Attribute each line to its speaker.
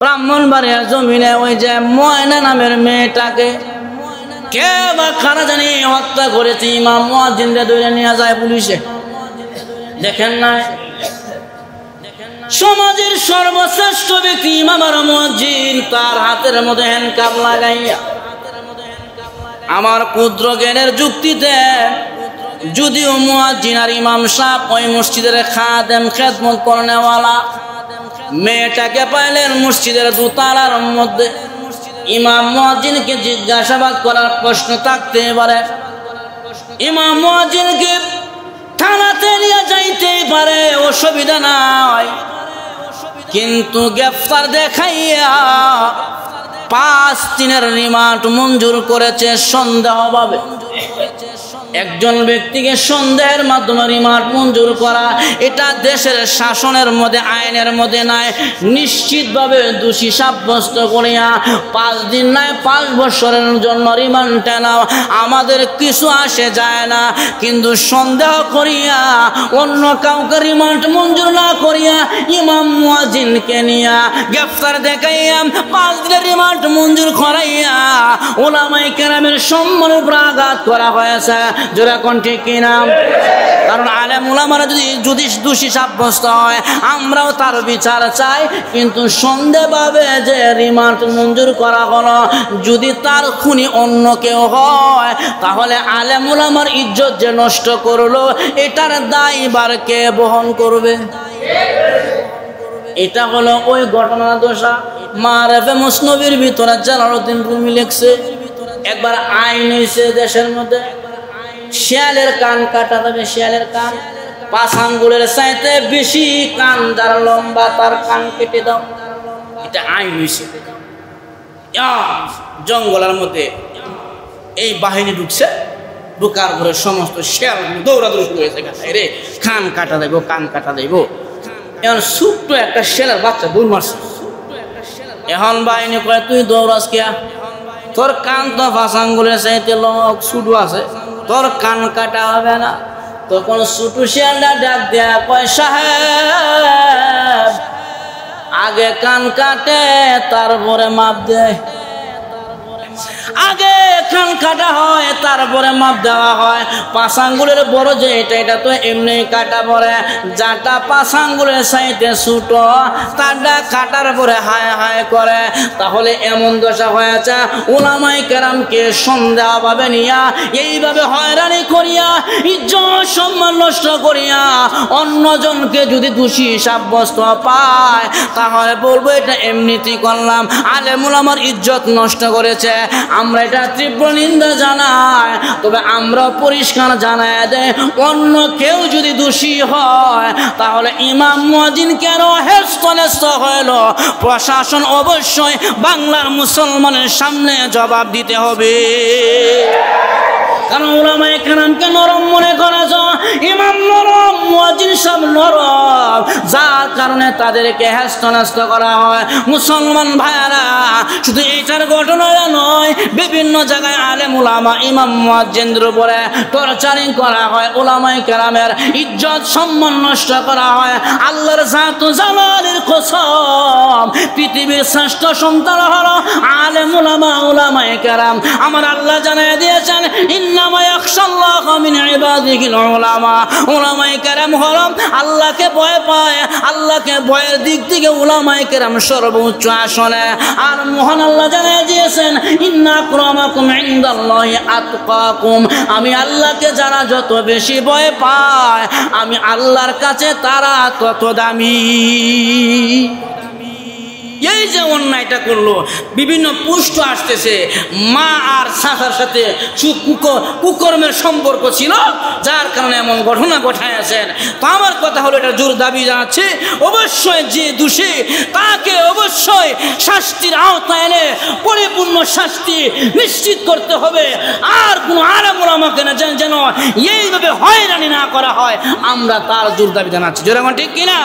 Speaker 1: ব্রাহ্মণবাড়িয়ার জমিনে ওই যে ময়না নামের মেয়েটাকে কে বা কারা জানি হত্যা করেছে, ইমাম মুয়াজ্জিনদের ধরে নিয়ে যায় পুলিশে। দেখেন না, সমাজের সর্বশ্রেষ্ঠ ব্যক্তি ইমাম আর মুয়াজ্জিন, তার হাতের মধ্যে হ্যান্ডকাপ লাগাইয়া আমার ক্ষুদ্র জ্ঞানের যুক্তিতে যদিও মুয়াজ্জিন আর ইমাম সাহেব ওই মসজিদের খাদেম খেদমত করেনেওয়ালা, মেয়েটাকে পাইলেন মসজিদের দোতলার মধ্যে। ইমাম মুয়াজ্জিনকে জিজ্ঞাসাবাদ করার প্রশ্ন থাকতে পারে, ইমাম মুয়াজ্জিনকে থানাতে নিয়ে যাইতে পারে, অসুবিধা নাই, কিন্তু গ্রেফতার দেখাইয়া 5 দিনের রিমান্ড মঞ্জুর করেছে সন্দেহভাবে। একজন ব্যক্তিকে সন্দেহের মাধ্যমে রিমান্ড মঞ্জুর করা, এটা দেশের শাসনের মধ্যে, আইনের মধ্যে নাই। নিশ্চিতভাবে দোষী সাব্যস্ত করিয়া 5 দিন নয় 5 বছরের জন্য রিমান্ডে নাও, আমাদের কিছু আসে যায় না। কিন্তু সন্দেহ করিয়া অন্য কাউকে রিমান্ড মঞ্জুর না করিয়া ইমাম মুয়াজ্জিনকে নিয়া গ্রেফতার দেখাইয়া 5 দিনের রিমান্ড মঞ্জুর করাইয়া উলামায়ে কেরামের সম্মানের উপর আঘাত করা হয়েছে। জোরে কোন ঠিক কিনা? কারণ আলেম উলামারা যদি দোষী সাব্যস্ত হয়, আমরাও তার বিচার চাই, কিন্তু সন্দেহভাবে যে রিমান্ড মঞ্জুর করা হলো, যদি তার খুনি অন্য কেউ হয়, তাহলে আলেম উলামার ইজ্জত যে নষ্ট করলো, এটার দায়ভার কে বহন করবে? এটা হলো ওই ঘটনা দোষা। মারেফে মুসনবির ভিতরে জালালউদ্দিন রুমি লিখছে, একবার আইন হয়েছে দেশের মধ্যে, শিয়ালের কান কাটা যাবে, শিয়ালের কান 5 আঙ্গুলের চাইতে বেশি কান যার লম্বা তার কান কেটে দাও, এটা আইন হয়েছে। জঙ্গলের মধ্যে এই বাহিনী ঢুকছে, ঢুকার পরে সমস্ত শিয়াল দৌড়াদৌড়ি শুরু হয়েছে, রে কান কাটা দেবো, কান কাটা দেবো। এখন ছোট্ট একটা শিয়ালের বাচ্চা দৌড় মারছে। এখন বাহিনী কয়, তুই দৌড়াস কে? তোর কান তো 5 আঙ্গুলের চাইতে ছোট আছে, তোর কান কাটা হবে না। তখন ছোট শিয়ালটা ডাক দেয়া কয়, সাহেব আগে কান কাটে তারপরে মাপ দেয়, আগে কান কাটা হয় তারপরে মাপ দেওয়া হয়। 5 আঙ্গুলের বড় যে এটা তো এমনি কাটা পড়ে, যাটা 5 আঙ্গুলের চাইতে ছোট তারটা কাটার পরে হায় হায় করে। তাহলে এমন দশা হয়েছে, উলামায়ে কেরামকে সন্দেহভাবে নিয়া এইভাবে হয়রানি করিয়া ইজ্জত সম্মান নষ্ট করিয়া অন্যজনকে যদি দোষী সাব্যস্ত পায়, তাহলে বলবো এটা এমনিতেই করলাম, আলেম উলামার ইজ্জত নষ্ট করেছে। আমরা এটা তীব্র নিন্দা জানাই, তবে আমরা পরিষ্কার জানাই দেয়, অন্য কেউ যদি দোষী হয়, তাহলে ইমাম মুয়াজ্জিন কেন হেস্তনেস্ত হইল, প্রশাসন অবশ্যই বাংলার মুসলমানের সামনে জবাব দিতে হবে। কারণ উলামায়ে কেরামকে নরম মনে করা যায়, ইমাম নরম, মুয়াজ্জিন সব নরম, যার কারণে তাদেরকে হেস্তনেস্ত করা হয়। মুসলমান ভাইরা, শুধু এইটার ঘটনা নয়, বিভিন্ন জায়গায় আলেম উলামা ইমাম মুয়াজ্জিনদের উপরে টর্চারিং করা হয়, উলামায়ে কেরামের ইজ্জত সম্মান নষ্ট করা হয়। আল্লাহর জাত ও জালালের কসম, পৃথিবীর শ্রেষ্ঠ সন্তান হলো আলেম উলামা, উলামায়ে কেরাম। আমার আল্লাহ জানিয়ে দিয়েছেন, ইন্নামা ইয়াখশাল্লাহা মিন ইবাদিহিল উলামা। উলামায়ে কেরাম হলো আল্লাহকে ভয় পায়, আল্লাহকে ভয়ের দিক থেকে উলামায়ে কেরাম সর্বোচ্চ আসনে। আর মহান আল্লাহ জানিয়ে দিয়েছেন, ইন্না আকরামাকুম ইনদাল্লাহি আতকাকুম। আমি আল্লাহকে যারা যত বেশি ভয় পায়, আমি আল্লাহর কাছে তারা তত দামি। এই যে অন্যায়টা করলো, বিভিন্ন পুষ্ট আসতেছে, মা আর শাখার সাথে কুকর্মের সম্পর্ক ছিল, যার কারণে এমন ঘটনা ঘটাইয়াছেন। তো আমার কথা হলো, এটা জোর দাবি জানাচ্ছে, অবশ্যই যে দোষী তাকে অবশ্যই শাস্তির আওতায় এনে পরিপূর্ণ শাস্তি নিশ্চিত করতে হবে। আর কোনো আলেম উলামাকে না যেন এইভাবে হয়রানি না করা হয়, আমরা তার জোর দাবি জানাচ্ছি। জোর আমার ঠিক কিনা?